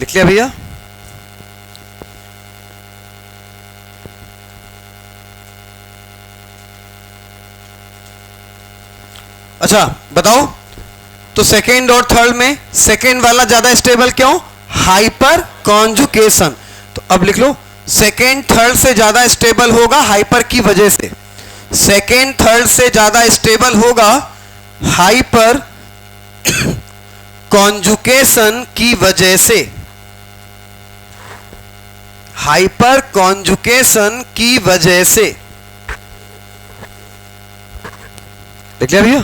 लिख लिया भैया? अच्छा बताओ, तो सेकेंड और थर्ड में सेकेंड वाला ज्यादा स्टेबल क्यों? Hyper conjugation. तो अब लिख लो, सेकेंड थर्ड से ज्यादा स्टेबल होगा हाइपर की वजह से। सेकेंड थर्ड से ज्यादा स्टेबल होगा हाइपर कॉन्जुकेशन की वजह से। हाइपर कॉन्जुकेशन की वजह से। लिख लिया भैया?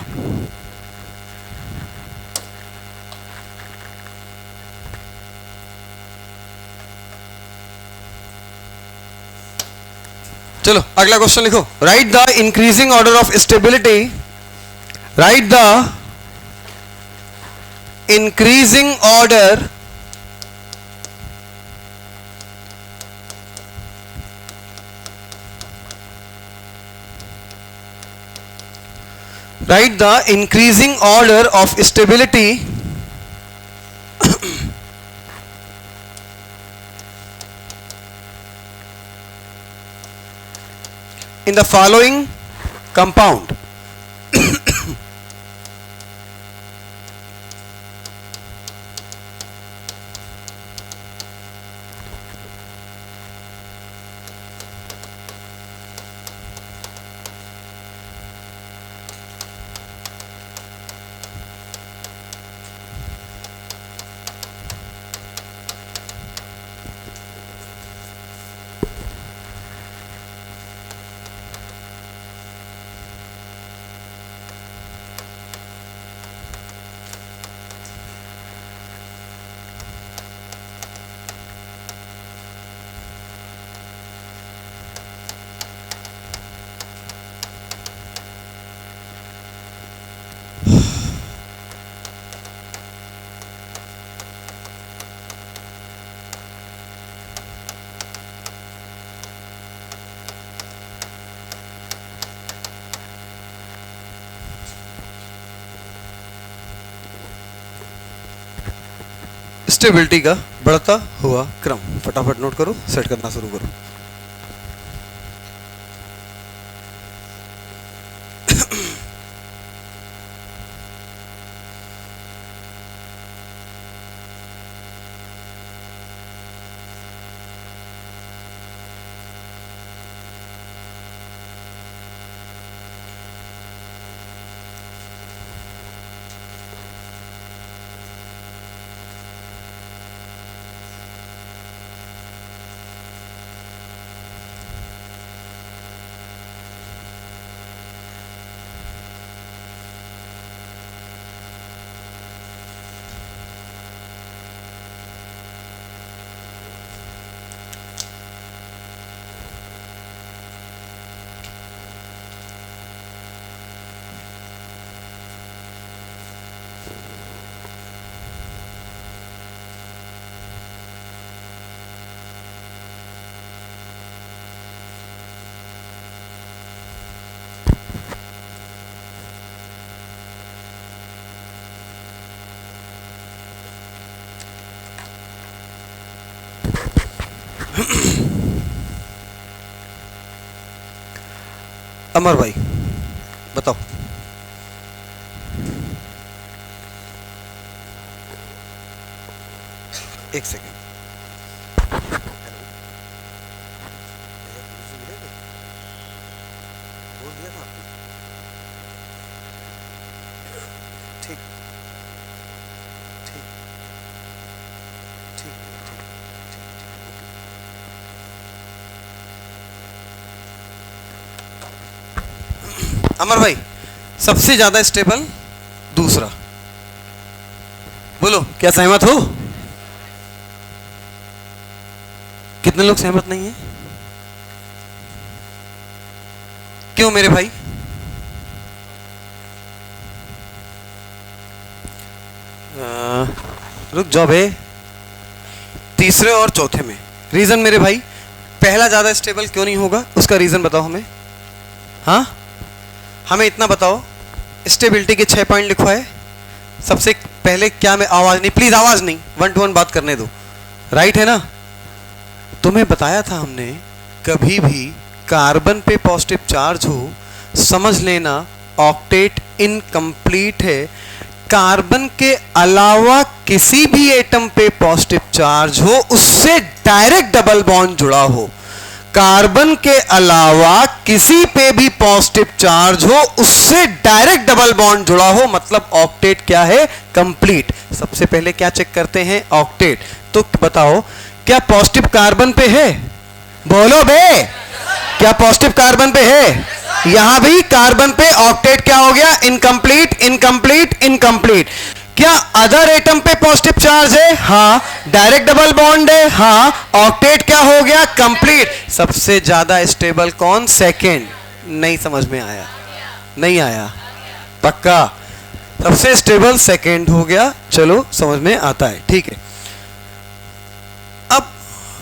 चलो अगला क्वेश्चन लिखो। Right the increasing order of stability. Right the increasing order write the increasing order of stability in the following compound. Stability का बढ़ता हुआ क्रम। फटाफट नोट करो, सेट करना शुरू करो। अमर भाई बताओ। एक सेकेंड। बोल दिया था आपको? ठीक ठीक ठीक अमर भाई, सबसे ज्यादा स्टेबल दूसरा। बोलो क्या सहमत हो? कितने लोग सहमत नहीं है? क्यों मेरे भाई? रुक जाओ बे। तीसरे और चौथे में रीजन मेरे भाई, पहला ज्यादा स्टेबल क्यों नहीं होगा उसका रीजन बताओ हमें। हाँ हमें इतना बताओ, स्टेबिलिटी के 6 पॉइंट लिखवाए। सबसे पहले क्या मैं आवाज नहीं, प्लीज आवाज नहीं, 1 to 1 बात करने दो। राइट है ना? तुम्हें बताया था हमने, कभी भी कार्बन पे पॉजिटिव चार्ज हो समझ लेना ऑक्टेट इनकम्प्लीट है। कार्बन के अलावा किसी भी एटम पे पॉजिटिव चार्ज हो उससे डायरेक्ट डबल बॉन्ड जुड़ा हो, कार्बन के अलावा किसी पे भी पॉजिटिव चार्ज हो उससे डायरेक्ट डबल बॉन्ड जुड़ा हो, मतलब ऑक्टेट क्या है? कंप्लीट। सबसे पहले क्या चेक करते हैं? ऑक्टेट। तो बताओ क्या पॉजिटिव कार्बन पे है? बोलो बे, क्या पॉजिटिव कार्बन पे है? यहां भी कार्बन पे ऑक्टेट क्या हो गया? Incomplete, incomplete, incomplete. क्या अदर एटम पे पॉजिटिव चार्ज है? हाँ। डायरेक्ट डबल बॉन्ड है? हाँ। ऑक्टेट क्या हो गया? कंप्लीट। सबसे ज्यादा स्टेबल कौन? सेकेंड। नहीं समझ में आया? नहीं आया? पक्का? सबसे स्टेबल सेकेंड हो गया। चलो समझ में आता है, ठीक है। अब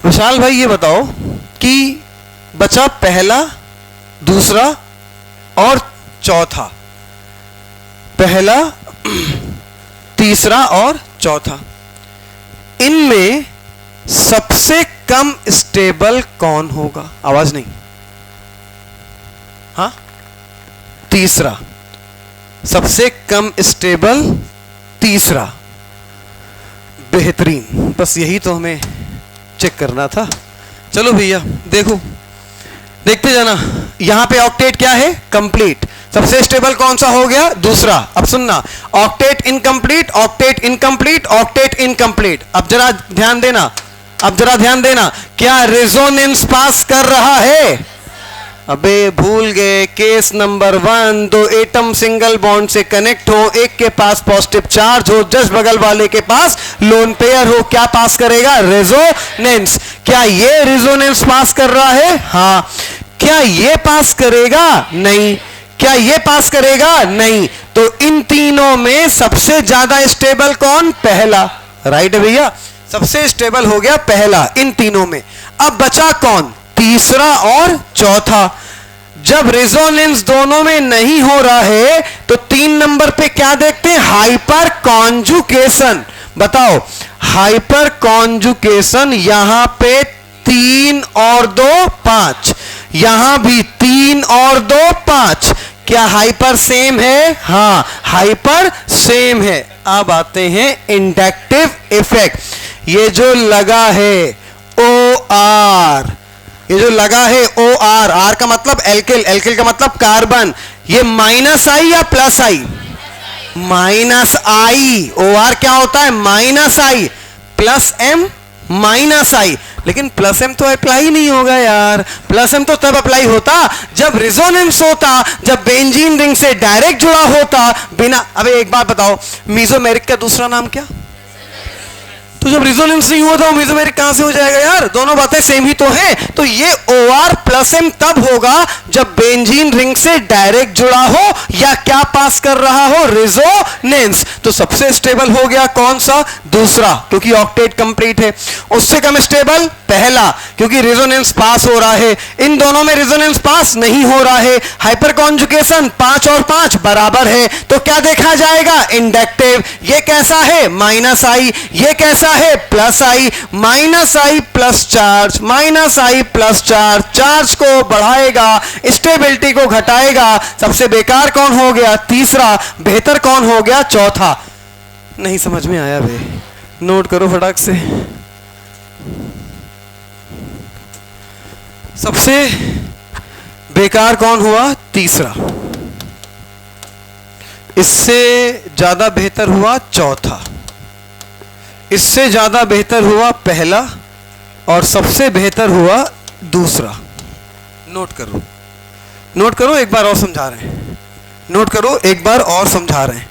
विशाल भाई ये बताओ कि बचा पहला, दूसरा और चौथा। पहला, तीसरा और चौथा, इनमें सबसे कम स्टेबल कौन होगा? आवाज नहीं। हाँ, तीसरा सबसे कम स्टेबल, तीसरा। बेहतरीन, बस यही तो हमें चेक करना था। चलो भैया देखो, देखते जाना। यहां पे ऑक्टेट क्या है? कंप्लीट। सबसे स्टेबल कौन सा हो गया? दूसरा। अब सुनना, octet incomplete, octet incomplete, octet incomplete. अब जरा ध्यान देना, अब जरा ध्यान देना, क्या रेजोनेंस पास कर रहा है? अबे भूल गए, केस नंबर 1, दो एटम सिंगल बॉन्ड से कनेक्ट हो, एक के पास पॉजिटिव चार्ज हो, जस्ट बगल वाले के पास लोन पेयर हो, क्या पास करेगा? रेजोनेंस। क्या ये रेजोनेंस पास कर रहा है? हाँ। क्या ये पास करेगा? नहीं। क्या ये पास करेगा? नहीं। तो इन तीनों में सबसे ज्यादा स्टेबल कौन? पहला। राइट है भैया, सबसे स्टेबल हो गया पहला इन तीनों में। अब बचा कौन? तीसरा और चौथा। जब रेजोनेंस दोनों में नहीं हो रहा है तो 3 नंबर पे क्या देखते हैं? Hyper conjugation. बताओ, हाइपर कॉन्जुगेशन। यहां पे 3 और 2 5, यहां भी 3 और 2 5। क्या हाइपर सेम है? हाँ, हाइपर सेम है। अब आते हैं इंडक्टिव इफेक्ट। ये जो लगा है OR, ये जो लगा है OR, R का मतलब एल्किल, एल्किल का मतलब कार्बन, ये माइनस आई या plus I? Minus I. OR क्या होता है? Minus I. Plus M minus आई। लेकिन प्लस M तो अप्लाई नहीं होगा यार। प्लस M तो तब अप्लाई होता जब रेजोनेंस होता, जब बेंजीन रिंग से डायरेक्ट जुड़ा होता बिना। अबे एक बात बताओ, मीजोमेरिक का दूसरा नाम क्या? तो जब रेजोनेंस नहीं हुआ तो मेसोमेरिक कहां से हो जाएगा यार? दोनों बातें सेम ही तो हैं। तो ये OR प्लस M तब होगा जब बेंजीन रिंग से डायरेक्ट जुड़ा हो या क्या पास कर रहा हो? रेजोनेंस। तो सबसे स्टेबल हो गया कौन सा? दूसरा, क्योंकि ऑक्टेट कंप्लीट है। उससे कम स्टेबल पहला, क्योंकि रेजोनेंस पास हो रहा है। इन दोनों में रेजोनेंस पास नहीं हो रहा है। हाइपर कॉन्जुगेशन 5 और 5 बराबर है, तो क्या देखा जाएगा? इंडक्टिव। ये कैसा है? माइनस आई। ये कैसा है? Plus I. Minus I plus charge, minus I plus charge, charge को बढ़ाएगा, स्टेबिलिटी को घटाएगा। सबसे बेकार कौन हो गया? तीसरा। बेहतर कौन हो गया? चौथा। नहीं समझ में आया बे? नोट करो फटाक से। सबसे बेकार कौन हुआ? तीसरा। इससे ज्यादा बेहतर हुआ चौथा। इससे ज्यादा बेहतर हुआ पहला, और सबसे बेहतर हुआ दूसरा। नोट करो, नोट करो, एक बार और समझा रहे हैं। नोट करो, एक बार और समझा रहे हैं।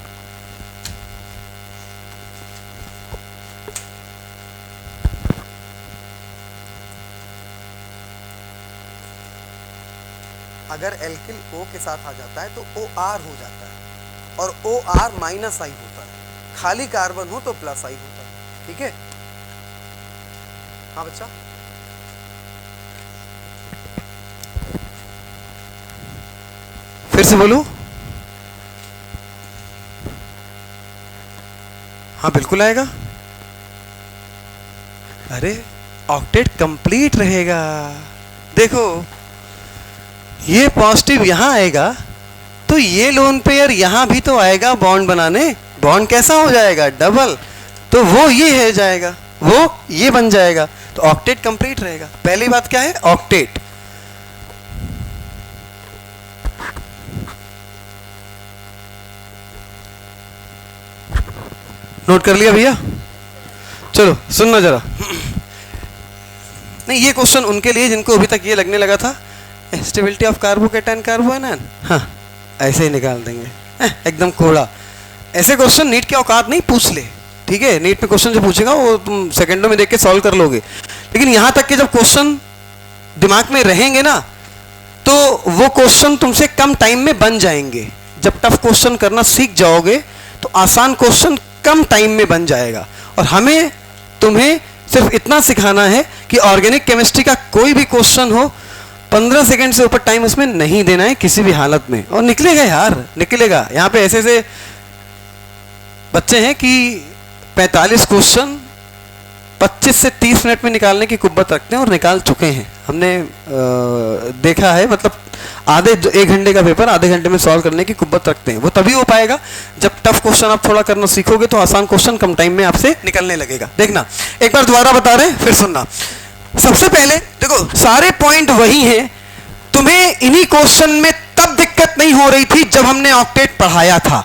अगर एल्किल O के साथ आ जाता है तो OR हो जाता है, और OR माइनस आई होता है। खाली कार्बन हो तो प्लस आई होता है। ठीक है? हाँ बच्चा, फिर से बोलूं? हाँ बिल्कुल आएगा। अरे ऑक्टेट कंप्लीट रहेगा। देखो ये पॉजिटिव यहां आएगा तो ये लोन पेयर यहां भी तो आएगा बॉन्ड बनाने। बॉन्ड कैसा हो जाएगा? डबल। तो वो ये है जाएगा, वो ये बन जाएगा, तो ऑक्टेट कंप्लीट रहेगा। पहली बात क्या है? ऑक्टेट। नोट कर लिया भैया? चलो सुनना जरा। नहीं, ये क्वेश्चन उनके लिए जिनको अभी तक ये लगने लगा था स्टेबिलिटी ऑफ कार्बोकेटाइन कार्बोएनायन, हाँ ऐसे ही निकाल देंगे एकदम कोड़ा। ऐसे क्वेश्चन नीट के औकात नहीं, पूछ ले, ठीक है? नीट में क्वेश्चन जो पूछेगा वो तुम सेकंडों में देख के सॉल्व कर लोगे, लेकिन यहां तक के जब क्वेश्चन दिमाग में रहेंगे ना तो वो क्वेश्चन तुमसे कम टाइम में बन जाएंगे। जब टफ क्वेश्चन करना सीख जाओगे तो आसान क्वेश्चन कम टाइम में बन जाएगा। और हमें तुम्हें सिर्फ इतना सिखाना है कि ऑर्गेनिक केमिस्ट्री का कोई भी क्वेश्चन हो 15 सेकंड से ऊपर टाइम उसमें नहीं देना है किसी भी हालत में, और निकलेगा यार, निकलेगा। यहाँ पे ऐसे ऐसे बच्चे हैं कि 45 क्वेश्चन 25 से 30 मिनट में निकालने की कुव्वत रखते हैं और निकाल चुके हैं। हमने देखा है, मतलब आधे 1 घंटे का पेपर आधे घंटे में सॉल्व करने की कुव्वत रखते हैं। वो तभी हो पाएगा जब टफ क्वेश्चन आप थोड़ा करना सीखोगे तो आसान क्वेश्चन कम टाइम में आपसे निकलने लगेगा। देखना एक बार दोबारा बता रहे हैं, फिर सुनना। सबसे पहले देखो सारे पॉइंट वही हैं। तुम्हें इन्हीं क्वेश्चन में तब दिक्कत नहीं हो रही थी जब हमने ऑक्टेट पढ़ाया था।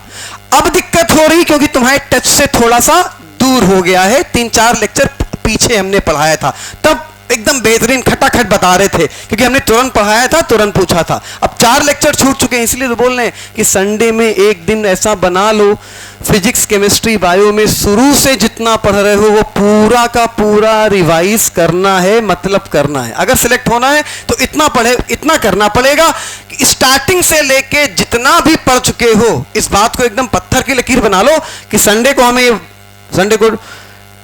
अब दिक्कत हो रही क्योंकि तुम्हारे टच से थोड़ा सा दूर हो गया है। 3-4 लेक्चर पीछे हमने पढ़ाया था, तब एकदम बेहतरीन खटाखट बता रहे थे क्योंकि हमने तुरंत पढ़ाया था, तुरंत पूछा था। अब 4 लेक्चर छूट चुके हैं, इसलिए तो बोल रहे हैं कि संडे में एक दिन ऐसा बना लो फिजिक्स केमिस्ट्री बायो में शुरू से जितना पढ़ रहे हो वो पूरा का पूरा रिवाइज करना है, मतलब करना है। अगर सिलेक्ट होना है तो इतना करना पड़ेगा कि स्टार्टिंग से लेके जितना भी पढ़ चुके हो इस बात को एकदम पत्थर की लकीर बना लो कि संडे को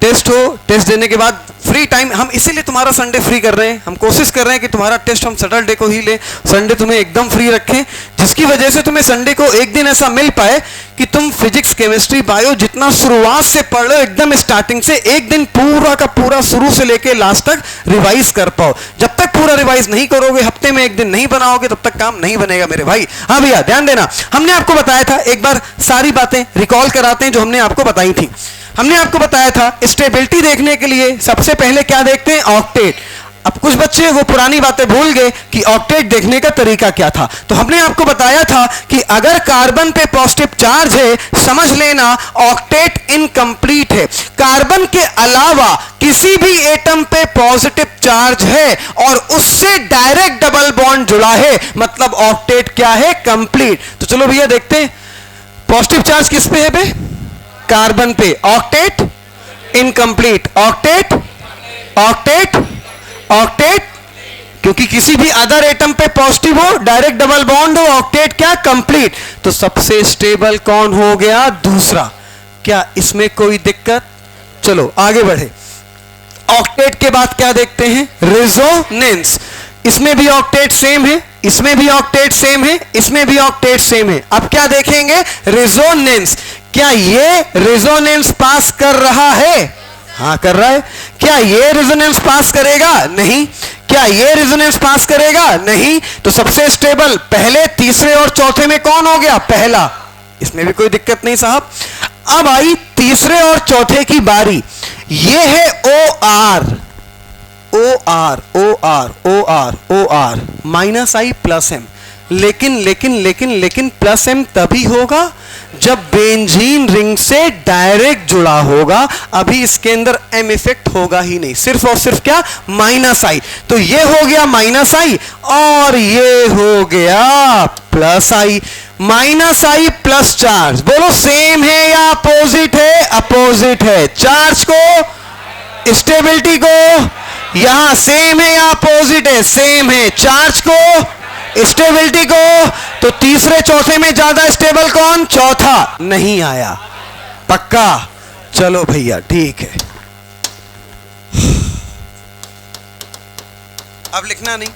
टेस्ट हो, टेस्ट देने के बाद फ्री टाइम, हम इसीलिए तुम्हारा संडे फ्री कर रहे हैं। हम कोशिश कर रहे हैं कि तुम्हारा टेस्ट हम सैटरडे को ही लें, संडे तुम्हें एकदम फ्री रखें, जिसकी वजह से तुम्हें संडे को एक दिन ऐसा मिल पाए कि तुम फिजिक्स केमिस्ट्री बायो जितना शुरुआत से पढ़ लो एकदम स्टार्टिंग से, एक दिन पूरा का पूरा शुरू से लेके लास्ट तक रिवाइज कर पाओ। जब तक पूरा रिवाइज नहीं करोगे, हफ्ते में एक दिन नहीं बनाओगे, तब तक काम नहीं बनेगा मेरे भाई। हाँ भैया ध्यान देना, हमने आपको बताया था, एक बार सारी बातें रिकॉल कराते हैं जो हमने आपको बताई थी। हमने आपको बताया था स्टेबिलिटी देखने के लिए सबसे पहले क्या देखते हैं? ऑक्टेट। अब कुछ बच्चे वो पुरानी बातें भूल गए कि ऑक्टेट देखने का तरीका क्या था। तो हमने आपको बताया था कि अगर कार्बन पे पॉजिटिव चार्ज है समझ लेना ऑक्टेट इनकम्प्लीट है। कार्बन के अलावा किसी भी एटम पे पॉजिटिव चार्ज है और उससे डायरेक्ट डबल बॉन्ड जुड़ा है, मतलब ऑक्टेट क्या है? कंप्लीट। तो चलो भैया देखते हैं पॉजिटिव चार्ज किस पे है बे? कार्बन पे। Octet incomplete, octet octet octet, क्योंकि किसी भी अदर एटम पे पॉजिटिव हो, डायरेक्ट डबल बॉन्ड हो, ऑक्टेट क्या? कंप्लीट। तो सबसे स्टेबल कौन हो गया? दूसरा। क्या इसमें कोई दिक्कत? चलो आगे बढ़े। ऑक्टेट के बाद क्या देखते हैं? रेजोनेंस। इसमें भी ऑक्टेट सेम है, इसमें भी ऑक्टेट सेम है, इसमें भी ऑक्टेट सेम है। अब क्या देखेंगे? रेजोनेंस। क्या ये रेजोनेंस पास कर रहा है? हाँ कर रहा है। क्या ये रेजोनेंस पास करेगा? नहीं। क्या ये रेजोनेंस पास करेगा? नहीं। तो सबसे स्टेबल पहले, तीसरे और चौथे में कौन हो गया? पहला। इसमें भी कोई दिक्कत नहीं साहब। अब आई तीसरे और चौथे की बारी। ये है OR OR OR OR OR minus I plus M. लेकिन प्लस एम तभी होगा जब बेंजीन रिंग से डायरेक्ट जुड़ा होगा। अभी इसके अंदर एम इफेक्ट होगा ही नहीं, सिर्फ और सिर्फ क्या? माइनस आई। तो ये हो गया माइनस आई और ये हो गया plus I. Minus I plus charge, बोलो सेम है या अपोजिट है? अपोजिट है। चार्ज को, स्टेबिलिटी को, यहां सेम है या अपोजिट है? सेम है। चार्ज को, स्टेबिलिटी को, तो तीसरे चौथे में ज्यादा स्टेबल कौन? चौथा। नहीं आया। पक्का? चलो भैया ठीक है। अब लिखना नहीं।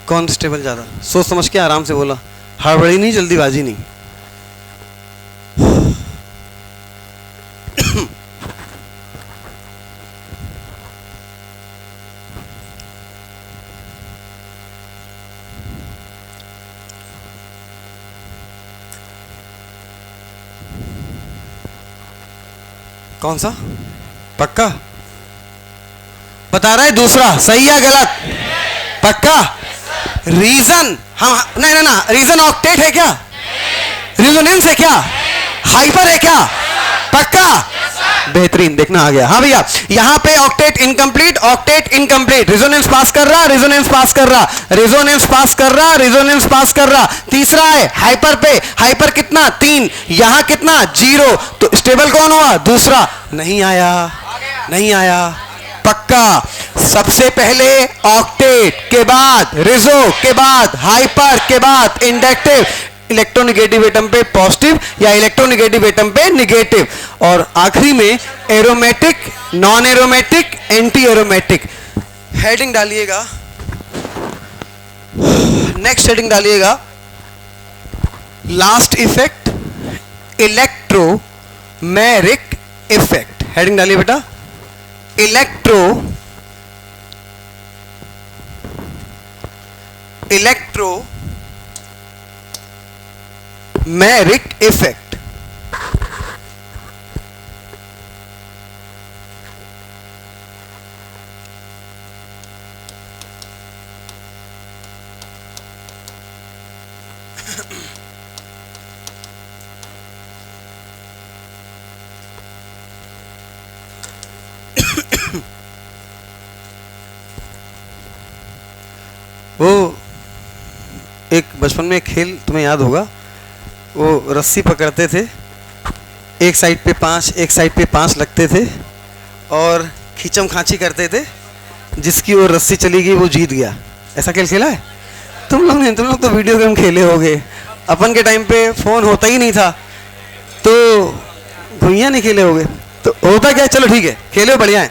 कौन स्टेबल ज्यादा? सोच समझ के आराम से बोला, हड़बड़ी नहीं, जल्दीबाजी नहीं। कौन सा? पक्का बता रहा है? दूसरा सही या गलत? पक्का? रीजन हम नहीं ना, रीजन ऑक्टेट है क्या? रिजोनेंस है क्या? हाइपर है क्या? पक्का? बेहतरीन, देखना आ गया। हाँ भैया, यहां पे octet incomplete, octet incomplete, resonance pass कर रहा, रिजोनेंस पास कर रहा, रिजोनेंस पास कर रहा, रिजोनेंस पास कर रहा। तीसरा है हाइपर पे, हाइपर कितना? 3, यहां कितना? 0। तो स्टेबल कौन हुआ? दूसरा। नहीं आया, नहीं आया। पक्का? सबसे पहले ऑक्टेट के बाद रिजो के बाद हाइपर के बाद इंडक्टिव, इलेक्ट्रोनिगेटिव एटम पे पॉजिटिव या इलेक्ट्रोनिगेटिव एटम पे निगेटिव, और आखिरी में aromatic, non aromatic, anti aromatic. Heading डालिएगा, नेक्स्ट हेडिंग डालिएगा, last effect electromeric effect. Heading डालिए बेटा, इलेक्ट्रोमेरिक इफेक्ट। वो एक बचपन में खेल तुम्हें याद होगा, वो रस्सी पकड़ते थे, एक साइड पे 5, एक साइड पे 5 लगते थे और खींचम खांची करते थे, जिसकी वो रस्सी चली गई वो जीत गया। ऐसा खेल खेला है तुम लोग ने? तुम लोग तो वीडियो गेम खेले होगे। अपन के टाइम पे फोन होता ही नहीं था, तो भुइया नहीं खेले होगे। तो होता क्या, चलो ठीक है, खेले हो, बढ़िया है।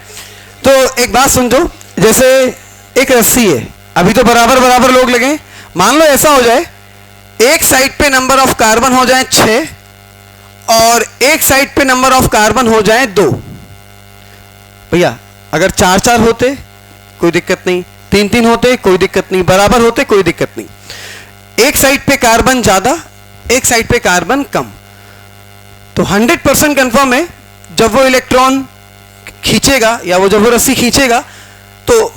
तो एक बात समझो, जैसे एक रस्सी है, अभी तो बराबर बराबर लोग लगे, मान लो ऐसा हो जाए, एक साइड पे नंबर ऑफ कार्बन हो जाए 6 और एक साइड पे नंबर ऑफ कार्बन हो जाए 2। भैया अगर 4-4 होते कोई दिक्कत नहीं, 3-3 होते कोई दिक्कत नहीं, बराबर होते कोई दिक्कत नहीं। एक साइड पे कार्बन ज्यादा, एक साइड पे कार्बन कम, तो 100% कंफर्म है जब वो इलेक्ट्रॉन खींचेगा या वो जब वो रस्सी खींचेगा तो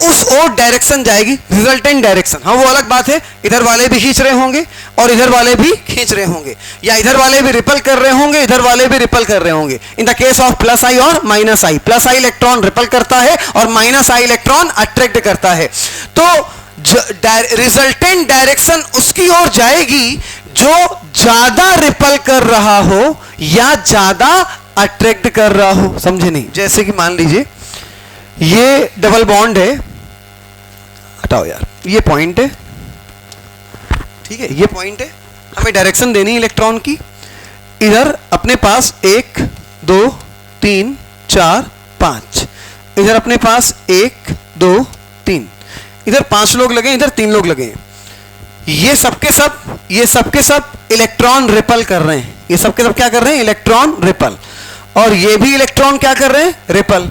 उस ओर डायरेक्शन जाएगी, रिजल्टेंट डायरेक्शन। हाँ वो अलग बात है, इधर वाले भी खींच रहे होंगे और इधर वाले भी खींच रहे होंगे, या इधर वाले भी रिपल कर रहे होंगे, इधर वाले भी रिपल कर रहे होंगे। In the case of plus I और minus I, plus I electron ripple करता है और माइनस आई इलेक्ट्रॉन अट्रैक्ट करता है। तो रिजल्टेंट डायरेक्शन उसकी ओर जाएगी जो ज्यादा रिपल कर रहा हो या ज्यादा अट्रैक्ट कर रहा हो। समझे नहीं? जैसे कि मान लीजिए ये डबल बॉन्ड है, हटाओ यार, ये पॉइंट है, ठीक है, ये पॉइंट है, हमें डायरेक्शन देनी है इलेक्ट्रॉन की। इधर अपने पास 1 2 3 4 5, इधर अपने पास 1 2 3, इधर 5 लोग लगे, इधर 3 लोग लगे। ये सबके सब इलेक्ट्रॉन रिपल कर रहे हैं, ये सबके सब क्या कर रहे हैं? Electron ripple. और ये भी इलेक्ट्रॉन क्या कर रहे हैं? रिपल।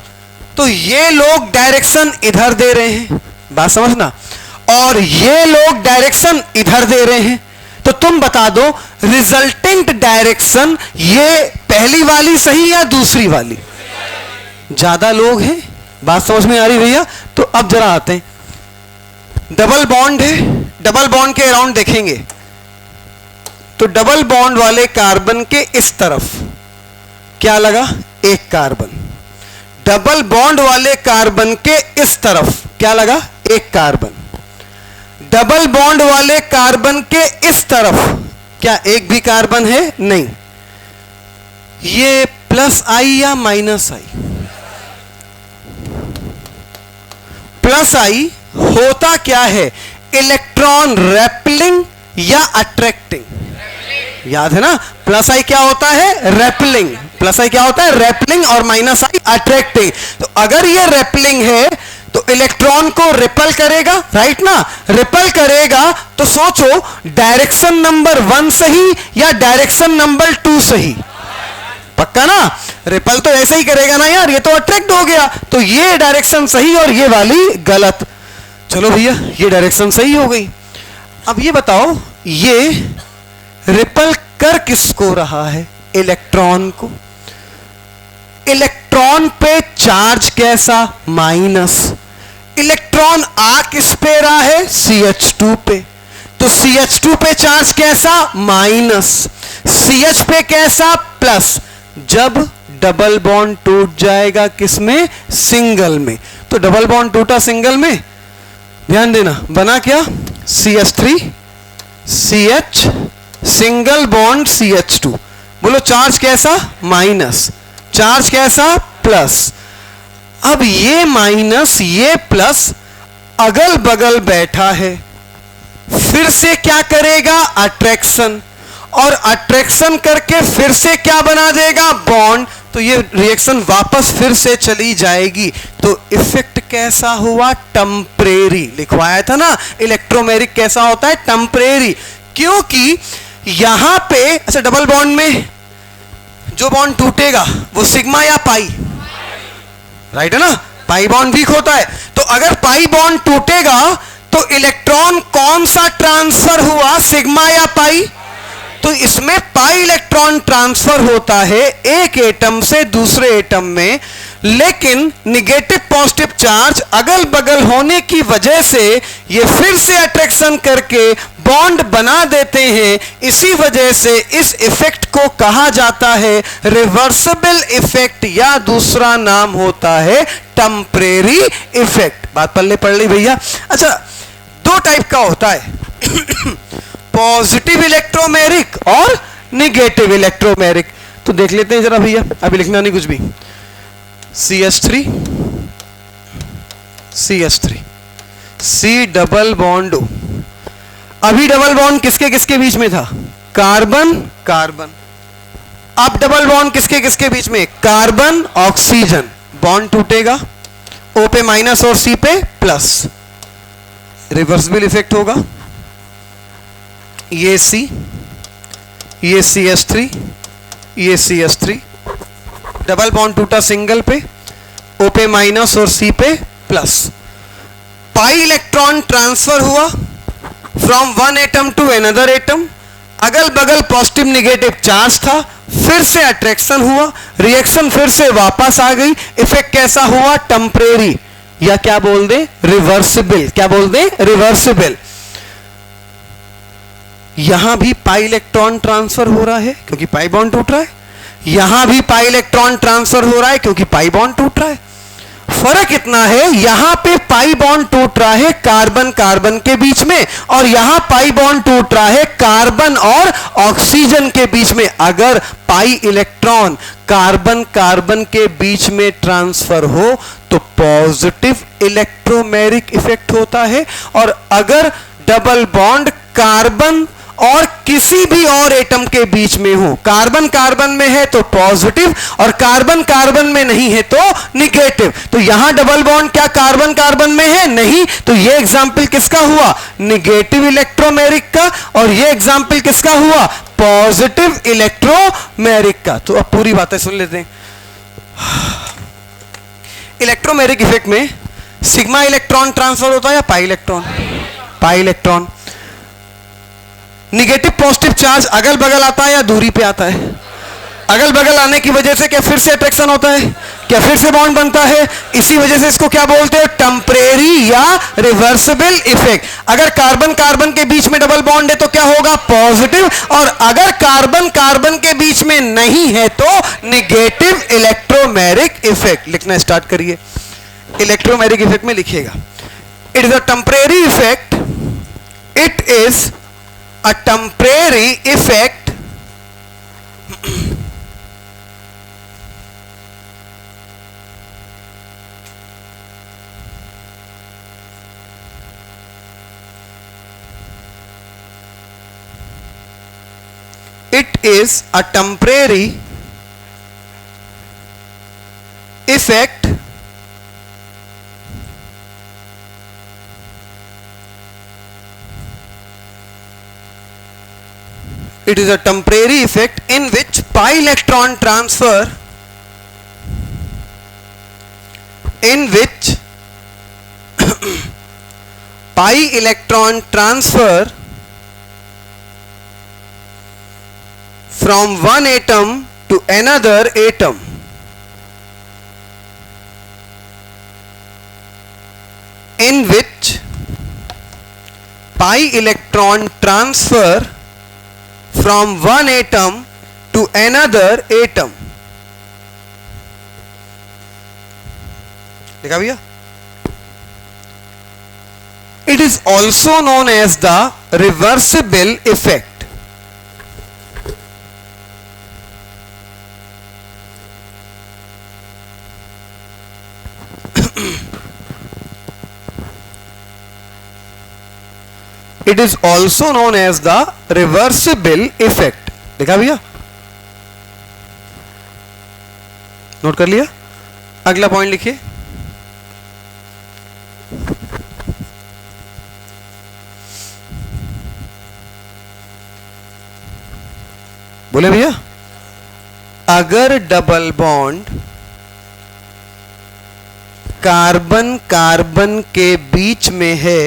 तो ये लोग डायरेक्शन इधर दे रहे हैं, बात समझना, और ये लोग डायरेक्शन इधर दे रहे हैं। तो तुम बता दो रिजल्टेंट डायरेक्शन ये पहली वाली सही या दूसरी वाली? ज्यादा लोग हैं, बात समझ में आ रही भैया? तो अब जरा आते हैं, डबल बॉन्ड है, डबल बॉन्ड के अराउंड देखेंगे तो डबल बॉन्ड वाले कार्बन के इस तरफ क्या लगा? एक कार्बन। डबल बॉन्ड वाले कार्बन के इस तरफ क्या लगा? एक कार्बन। डबल बॉन्ड वाले कार्बन के इस तरफ क्या एक भी कार्बन है? नहीं। ये प्लस आई या माइनस आई? प्लस आई होता क्या है? इलेक्ट्रॉन रेपलिंग या अट्रैक्टिंग? याद है ना? प्लस आई क्या होता है? रेपलिंग। प्लस आई क्या होता है? रेपलिंग, और माइनस आई अट्रैक्टिंग। तो अगर ये रेपलिंग है तो इलेक्ट्रॉन को रिपल करेगा, राइट ना? रिपल करेगा तो सोचो डायरेक्शन नंबर 1 सही या डायरेक्शन नंबर 2 सही? पक्का ना? रिपल तो ऐसे ही करेगा ना यार, ये तो अट्रैक्ट हो गया, तो ये डायरेक्शन सही और ये वाली गलत। चलो भैया ये डायरेक्शन सही हो गई। अब ये बताओ ये रिपल कर किसको रहा है? इलेक्ट्रॉन को। इलेक्ट्रॉन पे चार्ज कैसा? माइनस। इलेक्ट्रॉन आ किस पे रहा है? CH2 पे। तो CH2 पे चार्ज कैसा? माइनस। CH पे कैसा? प्लस। जब डबल बॉन्ड टूट जाएगा किसमें? सिंगल में। तो डबल बॉन्ड टूटा सिंगल में, ध्यान देना बना क्या? CH3 CH, single bond CH2। बोलो चार्ज कैसा? माइनस। चार्ज कैसा? प्लस। अब ये माइनस ये प्लस अगल बगल बैठा है, फिर से क्या करेगा? अट्रैक्शन, और अट्रैक्शन करके फिर से क्या बना देगा? बॉन्ड। तो ये रिएक्शन वापस फिर से चली जाएगी। तो इफेक्ट कैसा हुआ? टेम्परेरी। लिखवाया था ना इलेक्ट्रोमेरिक कैसा होता है? टेम्परेरी। क्योंकि यहां पे अच्छा डबल बॉन्ड में जो बॉन्ड टूटेगा वो सिग्मा या पाई? राइट है ना? पाई बॉन्ड वीक होता है। तो अगर पाई बॉन्ड टूटेगा तो इलेक्ट्रॉन कौन सा ट्रांसफर हुआ? सिग्मा या पाई? तो इसमें पाई इलेक्ट्रॉन ट्रांसफर होता है एक एटम से दूसरे एटम में, लेकिन निगेटिव पॉजिटिव चार्ज अगल बगल होने की वजह से ये फिर से अट्रैक्शन करके बॉन्ड बना देते हैं। इसी वजह से इस इफेक्ट को कहा जाता है रिवर्सिबल इफेक्ट, या दूसरा नाम होता है टेम्परेरी इफेक्ट। बात पल्ले पड़ ली भैया? अच्छा दो टाइप का होता है पॉजिटिव इलेक्ट्रोमेरिक और निगेटिव इलेक्ट्रोमेरिक। तो देख लेते हैं जरा भैया, अभी लिखना नहीं कुछ भी। CH3 CH3 C double bond. अभी डबल बॉन्ड किसके किसके बीच में था? Carbon carbon. अब डबल बॉन्ड किसके किसके बीच में? Carbon oxygen. बॉन्ड टूटेगा, O पे माइनस और C पे प्लस, रिवर्सिबल इफेक्ट होगा। ये C, ये CH3, ये CH3। डबल बॉन्ड टूटा सिंगल पे, O पे माइनस और C पे प्लस। पाई इलेक्ट्रॉन ट्रांसफर हुआ from one atom to another atom. अगल बगल पॉजिटिव निगेटिव चार्ज था, फिर से अट्रैक्शन हुआ, रिएक्शन फिर से वापस आ गई। इफेक्ट कैसा हुआ? टेम्परेरी, या क्या बोल दे? रिवर्सिबल। क्या बोल दे? रिवर्सिबल। यहां भी पाई इलेक्ट्रॉन ट्रांसफर हो रहा है क्योंकि पाई बॉन्ड टूट रहा है, यहां भी पाई इलेक्ट्रॉन ट्रांसफर हो रहा है क्योंकि पाई बॉन्ड टूट रहा है। फर्क इतना है यहां पे पाई बॉन्ड टूट रहा है कार्बन कार्बन के बीच में, और यहां पाई बॉन्ड टूट रहा है कार्बन और ऑक्सीजन के बीच में। अगर पाई इलेक्ट्रॉन कार्बन कार्बन के बीच में ट्रांसफर हो तो पॉजिटिव इलेक्ट्रोमेरिक इफेक्ट होता है, और अगर डबल बॉन्ड कार्बन और किसी भी और एटम के बीच में हो, कार्बन कार्बन में है तो पॉजिटिव और कार्बन कार्बन में नहीं है तो निगेटिव। तो यहां डबल बॉन्ड क्या कार्बन कार्बन में है? नहीं। तो ये एग्जाम्पल किसका हुआ? निगेटिव इलेक्ट्रोमेरिक का। और ये एग्जाम्पल किसका हुआ? पॉजिटिव इलेक्ट्रोमेरिक का। तो अब पूरी बातें सुन लेते हैं। इलेक्ट्रोमेरिक इफेक्ट में सिग्मा इलेक्ट्रॉन ट्रांसफर होता है या pi electron? Pi electron. Negative positive charge अगल बगल आता है या दूरी पे आता है? अगल बगल आने की वजह से क्या फिर से अट्रैक्शन होता है? क्या फिर से बॉन्ड बनता है? इसी वजह से इसको क्या बोलते हैं? टेम्परेरी या रिवर्सिबल इफेक्ट। अगर कार्बन कार्बन के बीच में डबल बॉन्ड है तो क्या होगा? पॉजिटिव। और अगर कार्बन कार्बन के बीच में नहीं है तो निगेटिव इलेक्ट्रोमेरिक इफेक्ट। लिखना स्टार्ट करिए। इलेक्ट्रोमेरिक इफेक्ट में लिखिएगा, it is a temporary effect. It is a temporary effect it is a temporary effect it is a temporary effect in which pi electron transfer pi electron transfer from one atom to another atom in which pi electron transfer from one atom to another atom. देखा भैया? It is also known as the reversible effect. It is also known as the reversible effect. देखा भैया? Note कर लिया? अगला point लिखिए. बोले भैया, अगर डबल बॉन्ड कार्बन कार्बन के बीच में है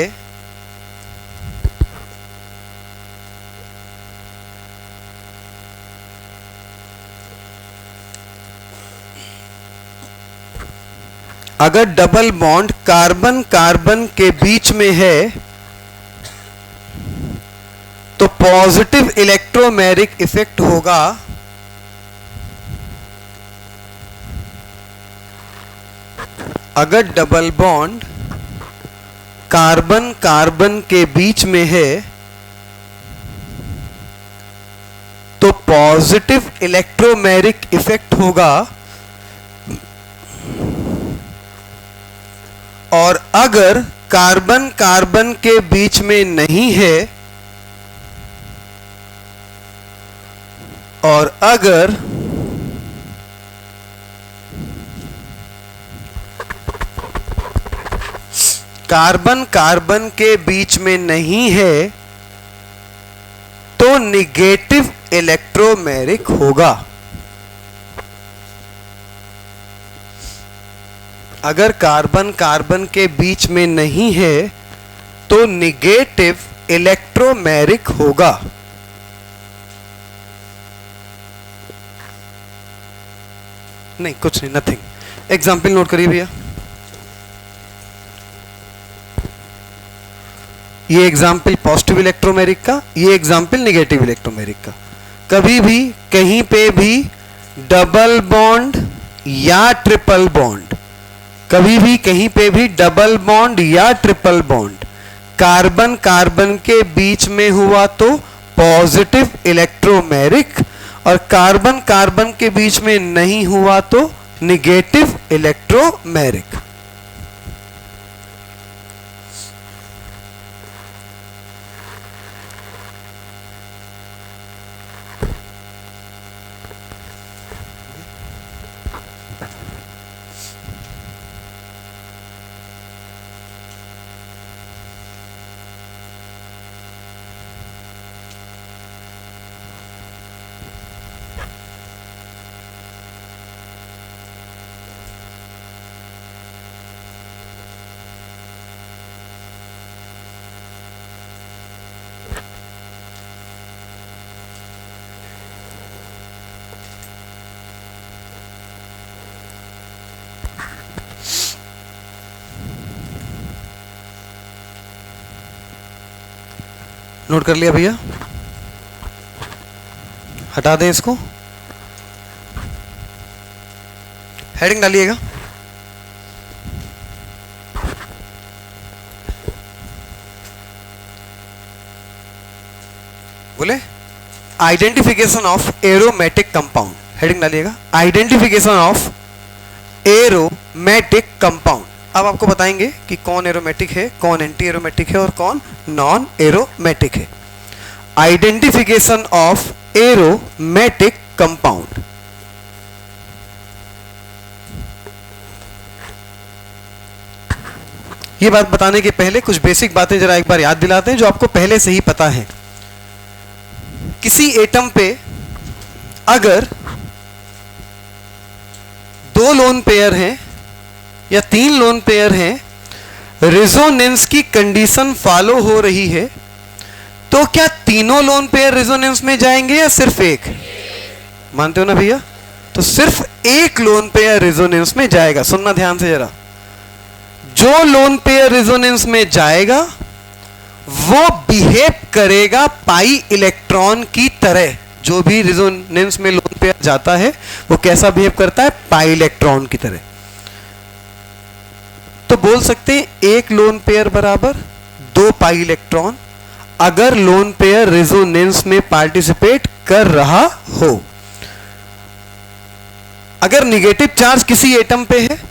अगर डबल बॉन्ड कार्बन कार्बन के बीच में है तो पॉजिटिव इलेक्ट्रोमैग्नेटिक इफेक्ट होगा अगर डबल बॉन्ड कार्बन कार्बन के बीच में है तो पॉजिटिव इलेक्ट्रोमैग्नेटिक इफेक्ट होगा और अगर कार्बन कार्बन के बीच में नहीं है और अगर कार्बन कार्बन के बीच में नहीं है तो निगेटिव इलेक्ट्रोमैग्नेटिक होगा. अगर कार्बन कार्बन के बीच में नहीं है तो निगेटिव इलेक्ट्रोमैग्नेटिक होगा. नहीं, कुछ नहीं, नथिंग. एग्जाम्पल नोट करिए भैया. ये एग्जाम्पल पॉजिटिव इलेक्ट्रोमैग्नेटिक का, ये एग्जाम्पल निगेटिव इलेक्ट्रोमैग्नेटिक का. कभी भी कहीं पे भी डबल बॉन्ड या ट्रिपल बॉन्ड, कभी भी कहीं पे भी डबल बॉन्ड या ट्रिपल बॉन्ड कार्बन कार्बन के बीच में हुआ तो पॉजिटिव इलेक्ट्रोमैग्नेटिक और कार्बन कार्बन के बीच में नहीं हुआ तो निगेटिव इलेक्ट्रोमैग्नेटिक. नोट कर लिया भैया? हटा दें इसको, हेडिंग डालिएगा. बोले identification of aromatic compound, heading डालिएगा. Identification of aromatic compound. अब आपको बताएंगे कि कौन एरोमेटिक है, कौन एंटी एरोमेटिक है और कौन नॉन एरोमेटिक है. Identification of aromatic compound. ये बात बताने के पहले कुछ बेसिक बातें जरा एक बार याद दिलाते हैं जो आपको पहले से ही पता है। किसी एटम पे अगर 2 लोन पेयर हैं या 3 लोन पेयर हैं, रेजोनेंस की कंडीशन फॉलो हो रही है, तो क्या तीनों लोन पेयर रेजोनेंस में जाएंगे या सिर्फ एक? मानते हो ना भैया? तो सिर्फ एक लोन पेयर रेजोनेंस में जाएगा। सुनना ध्यान से जरा, जो लोन पेयर रेजोनेंस में जाएगा वो बिहेव करेगा पाई इलेक्ट्रॉन की तरह। जो भी रेजोनेंस में लोन पेयर जाता है वो कैसा बिहेव करता है? पाई इलेक्ट्रॉन की तरह। तो बोल सकते हैं एक लोन पेयर बराबर 2 पाई इलेक्ट्रॉन, अगर लोन पेयर रेजोनेंस में पार्टिसिपेट कर रहा हो। अगर निगेटिव चार्ज किसी एटम पे है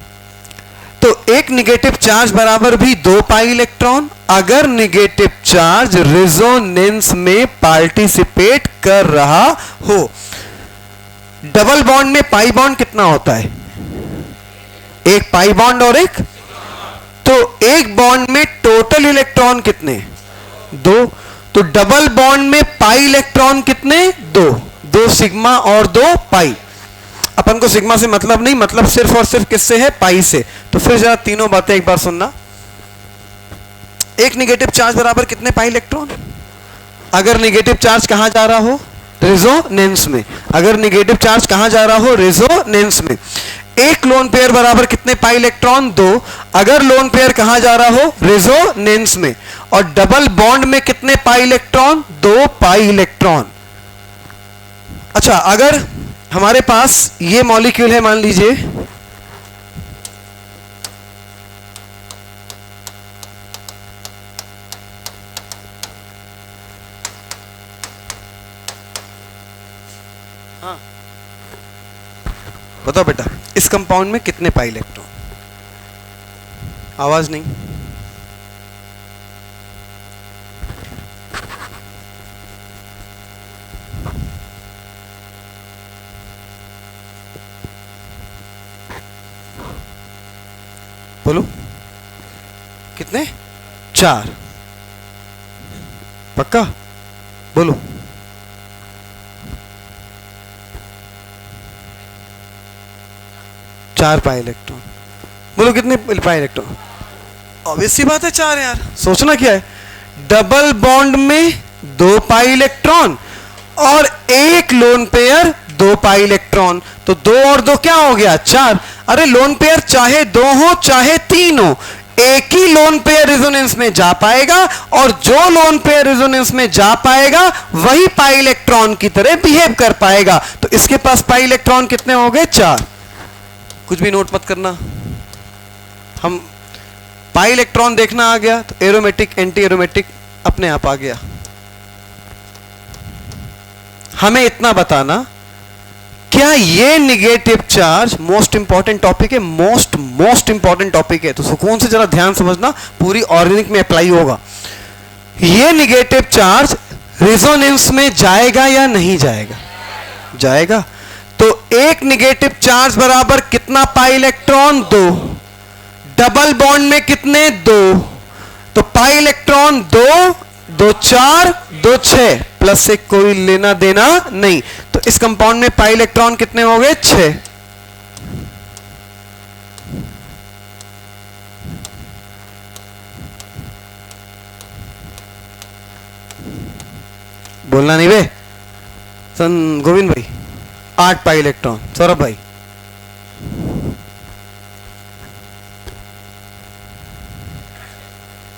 तो एक निगेटिव चार्ज बराबर भी 2 पाई इलेक्ट्रॉन, अगर निगेटिव चार्ज रेजोनेंस में पार्टिसिपेट कर रहा हो। डबल बॉन्ड में पाई बॉन्ड कितना होता है? एक पाई बॉन्ड और एक, तो एक बॉन्ड में टोटल इलेक्ट्रॉन कितने? 2। तो डबल बॉन्ड में पाई इलेक्ट्रॉन कितने? 2 सिग्मा और 2 पाई। अपन को सिग्मा से मतलब नहीं, मतलब सिर्फ और सिर्फ किससे है? पाई से। तो फिर जरा तीनों बातें एक बार सुनना। एक निगेटिव चार्ज बराबर कितने पाई इलेक्ट्रॉन? अगर निगेटिव चार्ज कहां जा रहा हो? रेजोनेंस में। अगर निगेटिव चार्ज कहां जा रहा हो? रेजोनेंस में। एक लोन पेयर बराबर कितने पाई इलेक्ट्रॉन? 2। अगर लोन पेयर कहां जा रहा हो? रेजोनेंस में। और डबल बॉन्ड में कितने पाई इलेक्ट्रॉन? 2 pi electron. अच्छा, अगर हमारे पास ये मॉलिक्यूल है, मान लीजिए हाँ, बताओ बेटा, इस कंपाउंड में कितने पाई इलेक्ट्रॉन? आवाज नहीं। बोलो कितने? 4। पक्का? बोलो। चार पाई इलेक्ट्रॉन। बोलो कितने पाई इलेक्ट्रॉन? ऑब्वियस सी बात है 4 यार, सोचना क्या है। डबल बॉन्ड में 2 पाई इलेक्ट्रॉन और एक लोन पेयर 2 पाई इलेक्ट्रॉन, तो 2 और 2 क्या हो गया? 4। अरे लोन पेयर चाहे 2 हो चाहे 3 हो, एक ही लोन पेयर रेजोनेंस में जा पाएगा, और जो लोन पेयर रेजोनेंस में जा पाएगा वही पाई इलेक्ट्रॉन की तरह बिहेव कर पाएगा। तो इसके पास पाई इलेक्ट्रॉन कितने हो गए? 4। कुछ भी नोट मत करना। हम पाई इलेक्ट्रॉन देखना आ गया तो एरोमेटिक एंटी एरोमेटिक अपने आप आ गया। हमें इतना बताना, क्या ये negative charge, most important topic है, मोस्ट इंपॉर्टेंट टॉपिक है, तो सुकून से जरा ध्यान समझना, पूरी ऑर्गेनिक में अप्लाई होगा। ये निगेटिव चार्ज रेजोनेंस में जाएगा या नहीं जाएगा? जाएगा। तो एक निगेटिव चार्ज बराबर कितना पाई इलेक्ट्रॉन? 2। डबल बॉन्ड में कितने? 2। तो पाई इलेक्ट्रॉन 2, 2 4, 2 6, प्लस से कोई लेना देना नहीं। तो इस कंपाउंड में पाई इलेक्ट्रॉन कितने हो गए? 6। बोलना नहीं बे सन गोविंद भाई। 8 पाई इलेक्ट्रॉन। सौरभ भाई?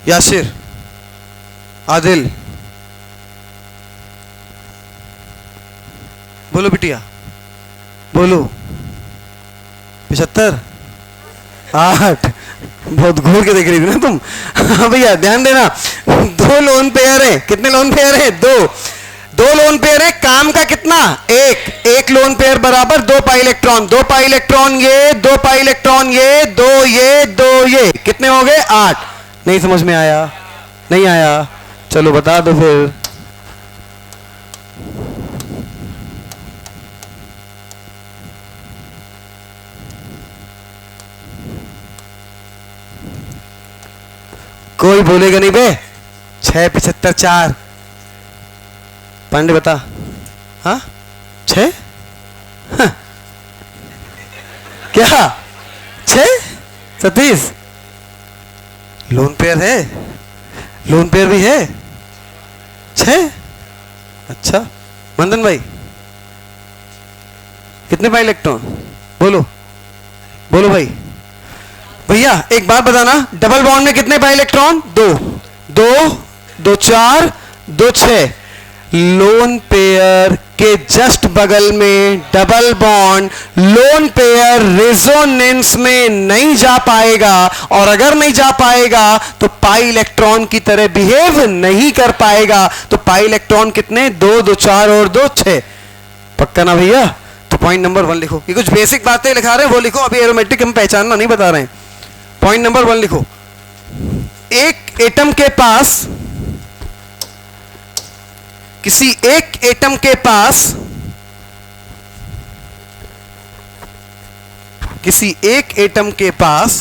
यासिर? आदिल? बोलो बिटिया, बोलो। 75? 8? बहुत घूर के देख रही थी ना तुम। हाँ भैया ध्यान देना, 2 लोन पेयर है। कितने लोन पेयर है? 2 लोन पेयर है। काम का कितना? एक लोन पेयर बराबर 2 पाई इलेक्ट्रॉन। 2 पाई इलेक्ट्रॉन ये, 2 पाई इलेक्ट्रॉन ये, 2 ये, 2 ये, कितने हो गए? 8। नहीं समझ में आया? नहीं आया? चलो बता दो फिर। कोई बोलेगा नहीं बे। 6 75 4 पांडे बता। हाँ 6 हाँ। क्या 6 सतीश लोन पेयर है, लोन पेयर भी है 6। अच्छा मंदन भाई कितने पाई इलेक्ट्रॉन बोलो, बोलो भाई। भैया एक बात बताना, डबल बॉन्ड में कितने पाई इलेक्ट्रॉन? 2 2 2 4 2 6। लोन पेयर के जस्ट बगल में double bond lone pair resonance में नहीं जा पाएगा, और अगर नहीं जा पाएगा तो पाई इलेक्ट्रॉन की तरह बिहेव नहीं कर पाएगा। तो पाई इलेक्ट्रॉन कितने? 2 2 4 और 2 6। पक्का ना भैया? तो पॉइंट नंबर 1 लिखो। ये कुछ बेसिक बातें लिखा रहे हैं वो लिखो, अभी एरोमेटिक हम पहचानना नहीं बता रहे हैं। पॉइंट नंबर 1 लिखो। एक एटम के पास, किसी एक एटम के पास, किसी एक एटम के पास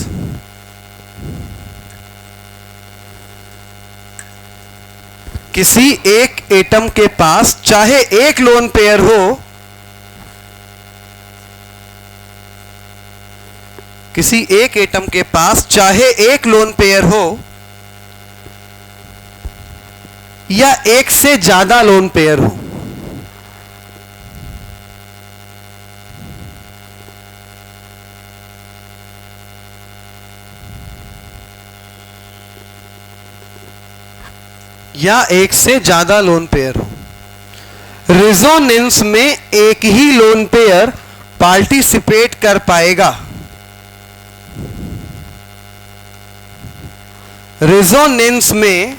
किसी एक एटम के पास चाहे एक लोन पेयर हो, किसी एक एटम के पास चाहे एक लोन पेयर हो या एक से ज्यादा लोन पेयर हो, या एक से ज्यादा लोन पेयर हो, रेजोनेंस में एक ही लोन पेयर पार्टिसिपेट कर पाएगा। रेजोनेंस में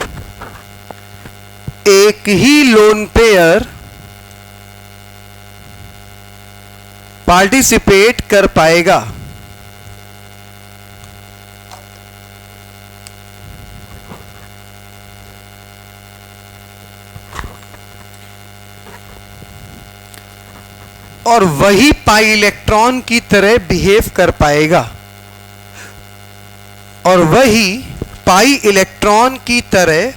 एक ही लोन पेयर पार्टिसिपेट कर पाएगा। और वही पाई इलेक्ट्रॉन की तरह बिहेव कर पाएगा, और वही पाई इलेक्ट्रॉन की तरह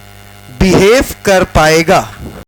बिहेव कर पाएगा।